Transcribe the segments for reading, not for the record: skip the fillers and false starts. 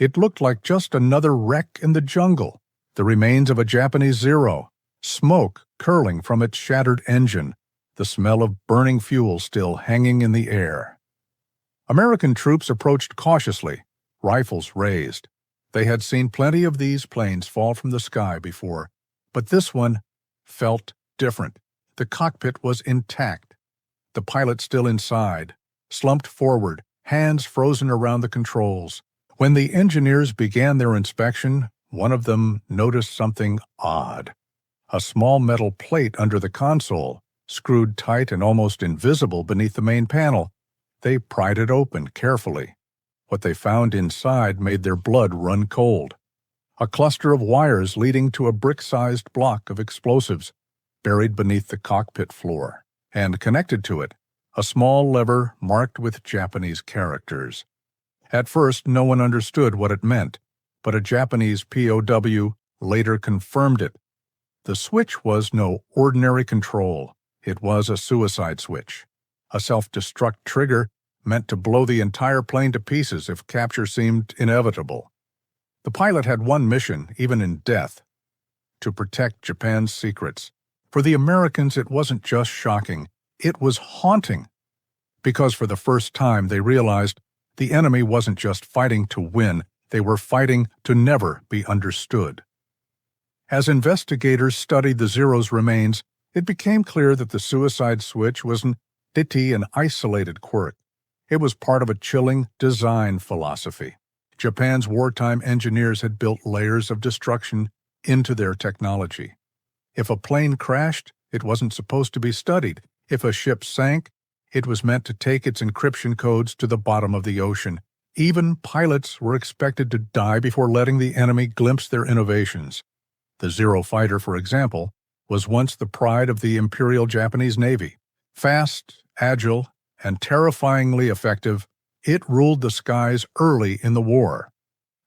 It looked like just another wreck in the jungle, the remains of a Japanese Zero, smoke curling from its shattered engine, the smell of burning fuel still hanging in the air. American troops approached cautiously, rifles raised. They had seen plenty of these planes fall from the sky before, but this one felt different. The cockpit was intact. The pilot still inside, slumped forward, hands frozen around the controls. When the engineers began their inspection, one of them noticed something odd. A small metal plate under the console, screwed tight and almost invisible beneath the main panel. They pried it open carefully. What they found inside made their blood run cold. A cluster of wires leading to a brick-sized block of explosives buried beneath the cockpit floor, and connected to it, a small lever marked with Japanese characters. At first, no one understood what it meant, but a Japanese POW later confirmed it. The switch was no ordinary control. It was a suicide switch, a self-destruct trigger meant to blow the entire plane to pieces if capture seemed inevitable. The pilot had one mission, even in death: to protect Japan's secrets. For the Americans, it wasn't just shocking, it was haunting, because for the first time they realized the enemy wasn't just fighting to win, they were fighting to never be understood. As investigators studied the Zero's remains, it became clear that the suicide switch wasn't an isolated quirk. It was part of a chilling design philosophy. Japan's wartime engineers had built layers of destruction into their technology. If a plane crashed, it wasn't supposed to be studied. If a ship sank, it was meant to take its encryption codes to the bottom of the ocean. Even pilots were expected to die before letting the enemy glimpse their innovations. The Zero fighter, for example, was once the pride of the Imperial Japanese Navy. Fast, agile, and terrifyingly effective, it ruled the skies early in the war.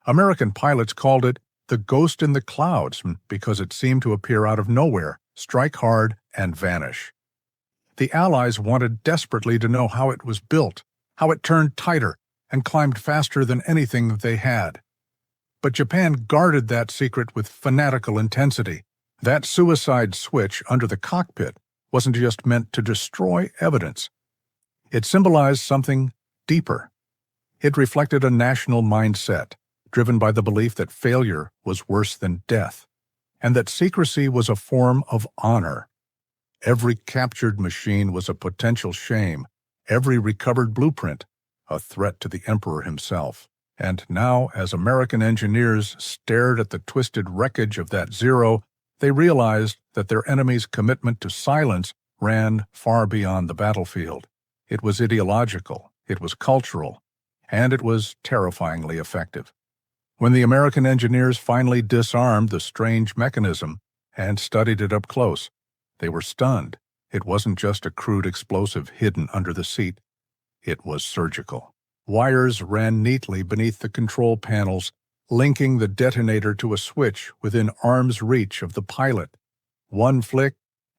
American pilots called it the ghost in the clouds because it seemed to appear out of nowhere, strike hard, and vanish. The Allies wanted desperately to know how it was built, how it turned tighter, and climbed faster than anything that they had. But Japan guarded that secret with fanatical intensity. That suicide switch under the cockpit wasn't just meant to destroy evidence. It symbolized something deeper. It reflected a national mindset, driven by the belief that failure was worse than death, and that secrecy was a form of honor. Every captured machine was a potential shame, every recovered blueprint a threat to the Emperor himself. And now, as American engineers stared at the twisted wreckage of that Zero, they realized that their enemy's commitment to silence ran far beyond the battlefield. It was ideological, it was cultural, and it was terrifyingly effective. When the American engineers finally disarmed the strange mechanism and studied it up close, they were stunned. It wasn't just a crude explosive hidden under the seat. It was surgical. Wires ran neatly beneath the control panels, linking the detonator to a switch within arm's reach of the pilot. One flick,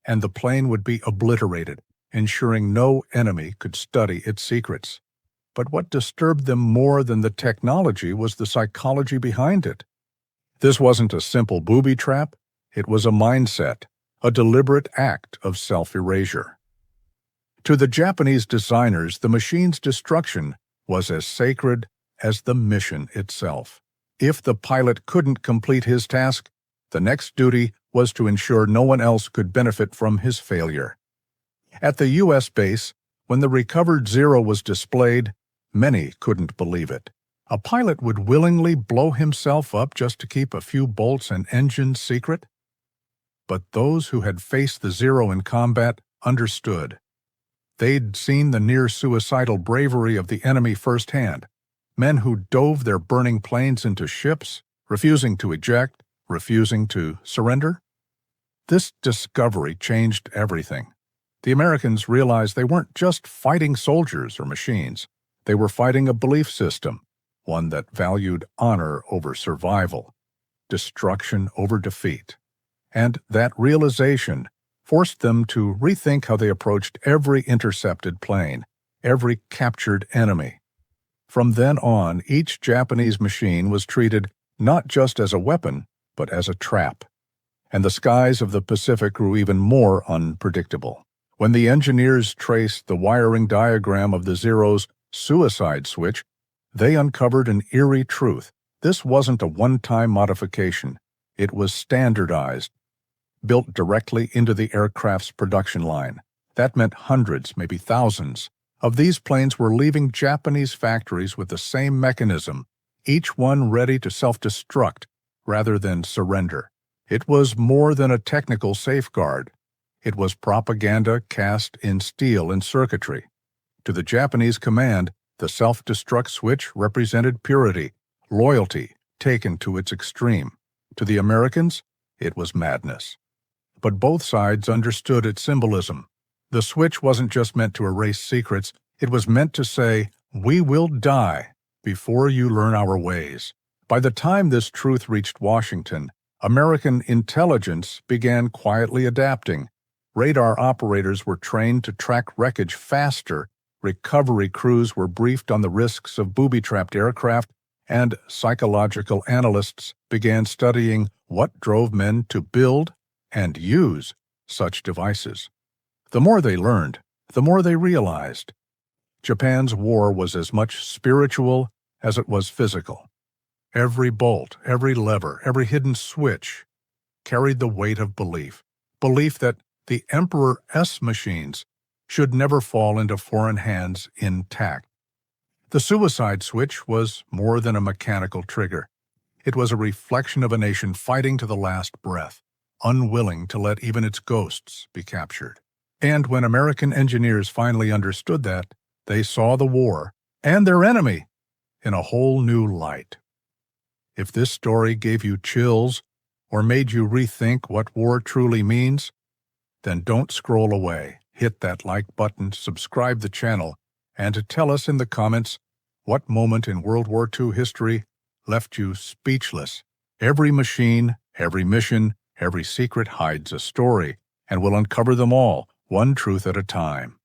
and the plane would be obliterated, ensuring no enemy could study its secrets. But what disturbed them more than the technology was the psychology behind it. This wasn't a simple booby trap. It was a mindset, a deliberate act of self-erasure. To the Japanese designers, the machine's destruction was as sacred as the mission itself. If the pilot couldn't complete his task, the next duty was to ensure no one else could benefit from his failure. At the U.S. base, when the recovered Zero was displayed, many couldn't believe it. A pilot would willingly blow himself up just to keep a few bolts and engines secret? But those who had faced the Zero in combat understood. They'd seen the near-suicidal bravery of the enemy firsthand, men who dove their burning planes into ships, refusing to eject, refusing to surrender. This discovery changed everything. The Americans realized they weren't just fighting soldiers or machines. They were fighting a belief system, one that valued honor over survival, destruction over defeat. And that realization forced them to rethink how they approached every intercepted plane, every captured enemy. From then on, each Japanese machine was treated not just as a weapon, but as a trap. And the skies of the Pacific grew even more unpredictable. When the engineers traced the wiring diagram of the Zero's suicide switch, they uncovered an eerie truth. This wasn't a one-time modification. It was standardized, built directly into the aircraft's production line. That meant hundreds, maybe thousands, of these planes were leaving Japanese factories with the same mechanism, each one ready to self-destruct rather than surrender. It was more than a technical safeguard. It was propaganda cast in steel and circuitry. To the Japanese command, the self-destruct switch represented purity, loyalty taken to its extreme. To the Americans, it was madness. But both sides understood its symbolism. The switch wasn't just meant to erase secrets, it was meant to say, "We will die before you learn our ways." By the time this truth reached Washington, American intelligence began quietly adapting. Radar operators were trained to track wreckage faster, recovery crews were briefed on the risks of booby-trapped aircraft, and psychological analysts began studying what drove men to build and use such devices. The more they learned, the more they realized. Japan's war was as much spiritual as it was physical. Every bolt, every lever, every hidden switch carried the weight of belief that the Emperor S machines should never fall into foreign hands intact. The suicide switch was more than a mechanical trigger. It was a reflection of a nation fighting to the last breath, unwilling to let even its ghosts be captured. And when American engineers finally understood that, they saw the war and their enemy in a whole new light. If this story gave you chills or made you rethink what war truly means, then don't scroll away. Hit that like button, subscribe the channel, and tell us in the comments what moment in World War II history left you speechless. Every machine, every mission, every secret hides a story, and we'll uncover them all, one truth at a time.